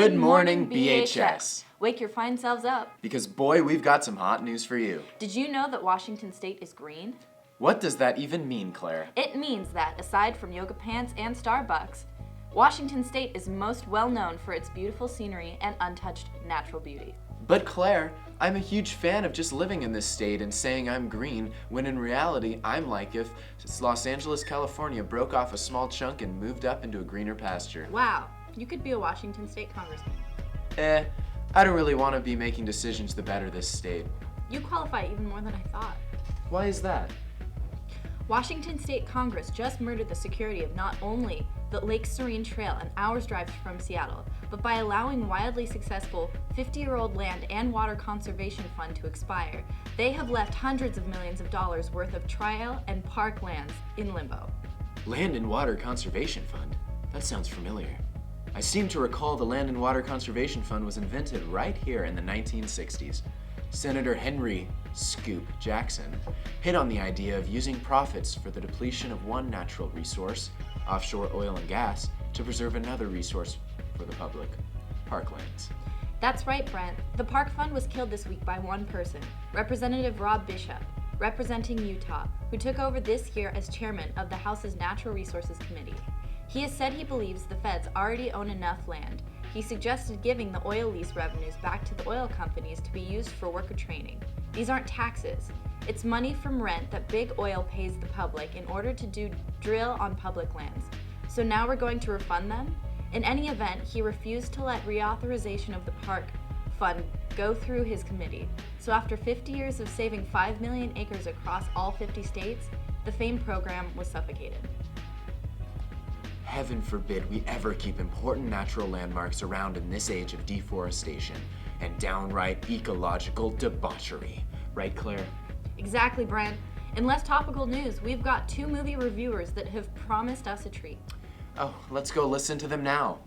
Good morning, BHS. Wake your fine selves up. Because boy, we've got some hot news for you. Did you know that Washington State is green? What does that even mean, Claire? It means that, aside from yoga pants and Starbucks, Washington State is most well known for its beautiful scenery and untouched natural beauty. But Claire, I'm a huge fan of just living in this state and saying I'm green, when in reality I'm like if Los Angeles, California broke off a small chunk and moved up into a greener pasture. Wow, you could be a Washington State congressman. I don't really want to be making decisions to better this state. You qualify even more than I thought. Why is that? Washington State Congress just murdered the security of not only the Lake Serene Trail, an hour's drive from Seattle, but by allowing wildly successful 50-year-old land and water conservation fund to expire, they have left hundreds of millions of dollars worth of trail and park lands in limbo. Land and Water Conservation Fund? That sounds familiar. I seem to recall the Land and Water Conservation Fund was invented right here in the 1960s. Senator Henry Scoop Jackson hit on the idea of using profits for the depletion of one natural resource, offshore oil and gas, to preserve another resource for the public, parklands. That's right, Brent. The Park Fund was killed this week by one person, Representative Rob Bishop, representing Utah, who took over this year as chairman of the House's Natural Resources Committee. He has said he believes the feds already own enough land. He suggested giving the oil lease revenues back to the oil companies to be used for worker training. These aren't taxes. It's money from rent that big oil pays the public in order to drill on public lands. So now we're going to refund them? In any event, he refused to let reauthorization of the Park Fund go through his committee. So after 50 years of saving 5 million acres across all 50 states, the famed program was suffocated. Heaven forbid we ever keep important natural landmarks around in this age of deforestation and downright ecological debauchery. Right, Claire? Exactly, Brent. In less topical news, we've got 2 movie reviewers that have promised us a treat. Oh, let's go listen to them now.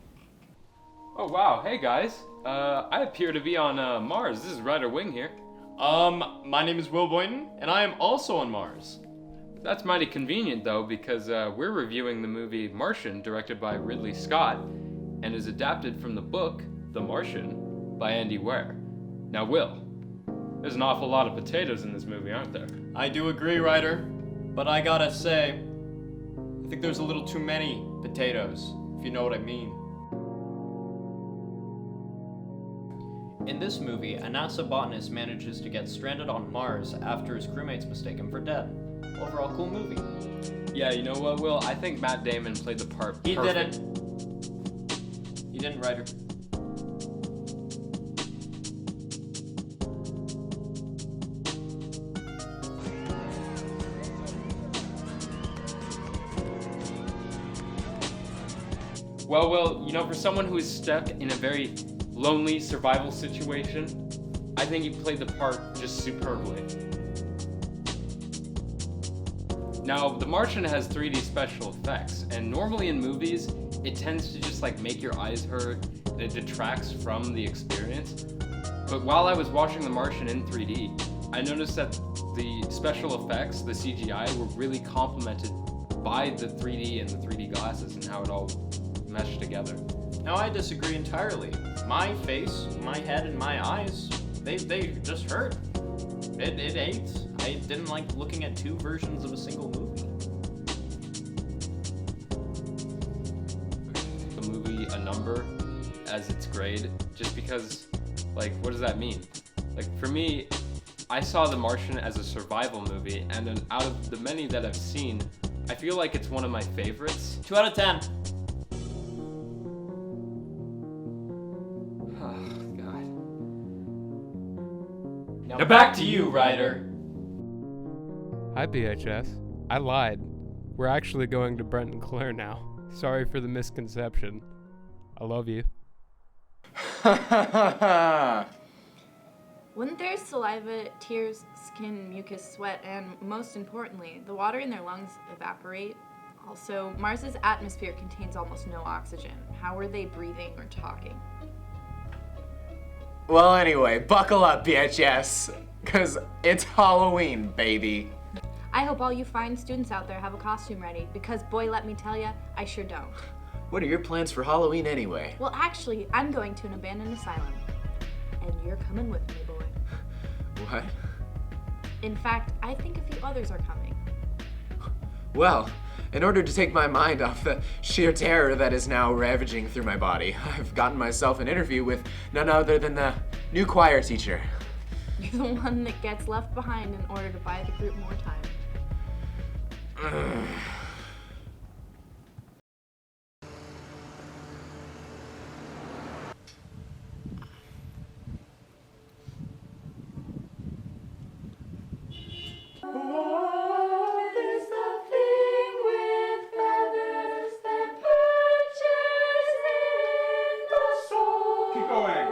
Oh wow, hey guys. I appear to be on Mars. This is Ryder Wing here. My name is Boynton, and I am also on Mars. That's mighty convenient though, because we're reviewing the movie Martian, directed by Ridley Scott, and is adapted from the book The Martian by Andy Weir. Now Will, there's an awful lot of potatoes in this movie, aren't there? I do agree, Ryder, but I gotta say, I think there's a little too many potatoes, if you know what I mean. In this movie, a NASA botanist manages to get stranded on Mars after his crewmates mistake him for dead. Overall, cool movie. Yeah, you know what, Will? I think Matt Damon played the part perfect. He didn't. He didn't, Ryder. Well, Will, you know, for someone who is stuck in a very lonely survival situation, I think he played the part just superbly. Now, The Martian has 3D special effects, and normally in movies, it tends to just like make your eyes hurt, and it detracts from the experience. But while I was watching The Martian in 3D, I noticed that the special effects, the CGI, were really complemented by the 3D and the 3D glasses and how it all meshed together. Now, I disagree entirely. My face, my head, and my eyes, they just hurt. It ate. I didn't like looking at 2 versions of a single movie. The movie a number as its grade, just because, like, what does that mean? Like, for me, I saw The Martian as a survival movie, and then out of the many that I've seen, I feel like it's one of my favorites. 2 out of 10. Now back to you, Ryder. Hi, BHS. I lied. We're actually going to Brent and Claire now. Sorry for the misconception. I love you. Wouldn't their saliva, tears, skin, mucus, sweat, and most importantly, the water in their lungs evaporate? Also, Mars's atmosphere contains almost no oxygen. How are they breathing or talking? Well, anyway, buckle up, BHS, because it's Halloween, baby. I hope all you fine students out there have a costume ready, because boy, let me tell ya, I sure don't. What are your plans for Halloween anyway? Well, actually, I'm going to an abandoned asylum. And you're coming with me, boy. What? In fact, I think a few others are coming. Well, in order to take my mind off the sheer terror that is now ravaging through my body, I've gotten myself an interview with none other than the new choir teacher. You're the one that gets left behind in order to buy the group more time. Keep going.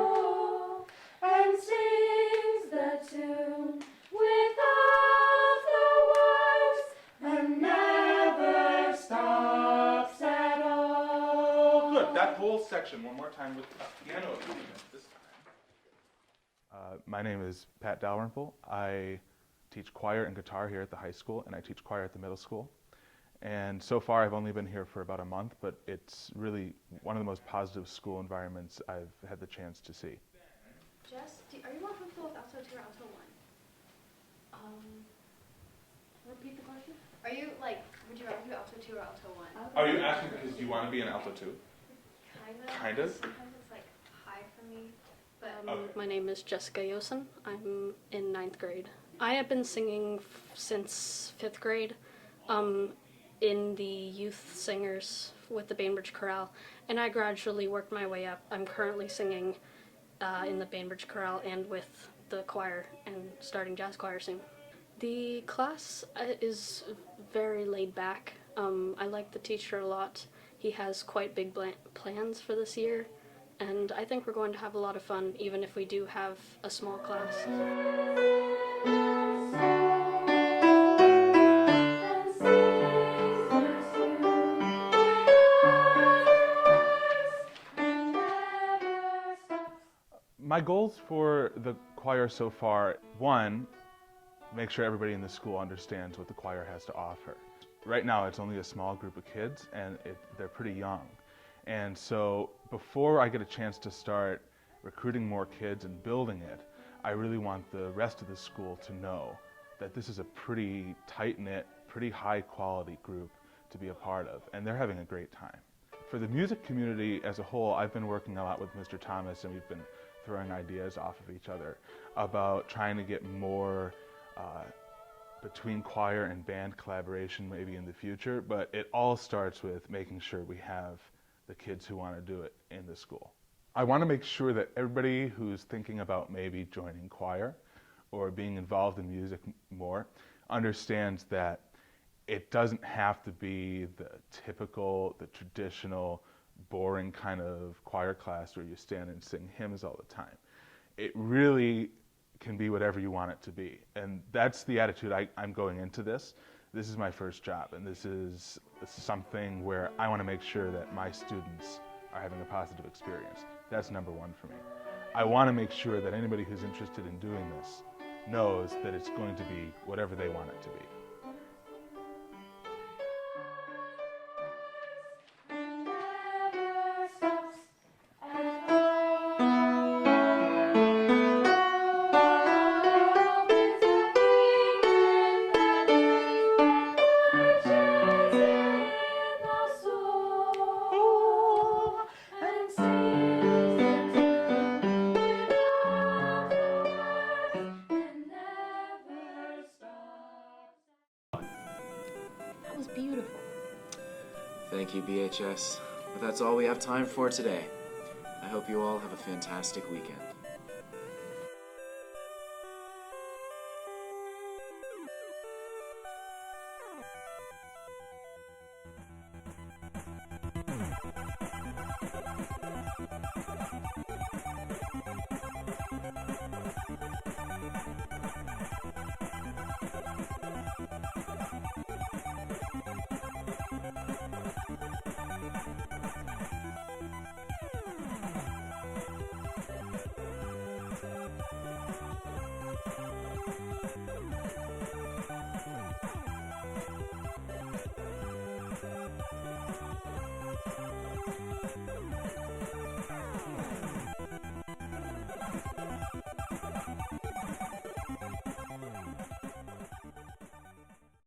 And sings the tune without the words and never stops at all. Good. That whole section one more time with piano accompaniment this time. My name is Pat Dalrymple. I teach choir and guitar here at the high school, and I teach choir at the middle school. And so far, I've only been here for about a month, but it's really one of the most positive school environments I've had the chance to see. Jess, are you more comfortable with alto 2 or alto 1? Repeat the question. Are you would you rather do alto 2 or alto 1? Are you asking because you want to be an alto too? Kind of? Sometimes it's high for me. But Okay. My name is Jessica Yosen. I'm in 9th grade. I have been singing since 5th grade in the youth singers with the Bainbridge Chorale, and I gradually worked my way up. I'm currently singing in the Bainbridge Chorale and with the choir and starting jazz choir soon. The class is very laid back. I like the teacher a lot. He has quite big plans for this year, and I think we're going to have a lot of fun even if we do have a small class. My goals for the choir so far, one, make sure everybody in the school understands what the choir has to offer. Right now it's only a small group of kids and they're pretty young. And so before I get a chance to start recruiting more kids and building it, I really want the rest of the school to know that this is a pretty tight-knit, pretty high-quality group to be a part of, and they're having a great time. For the music community as a whole, I've been working a lot with Mr. Thomas, and we've been throwing ideas off of each other about trying to get more between choir and band collaboration maybe in the future, but it all starts with making sure we have the kids who want to do it in the school. I want to make sure that everybody who's thinking about maybe joining choir or being involved in music more understands that it doesn't have to be the typical, the traditional, boring kind of choir class where you stand and sing hymns all the time. It really can be whatever you want it to be. And that's the attitude I'm going into this. This is my first job, and this is something where I want to make sure that my students are having a positive experience. That's number one for me. I want to make sure that anybody who's interested in doing this knows that it's going to be whatever they want it to be. That was beautiful. Thank you, BHS. But that's all we have time for today. I hope you all have a fantastic weekend.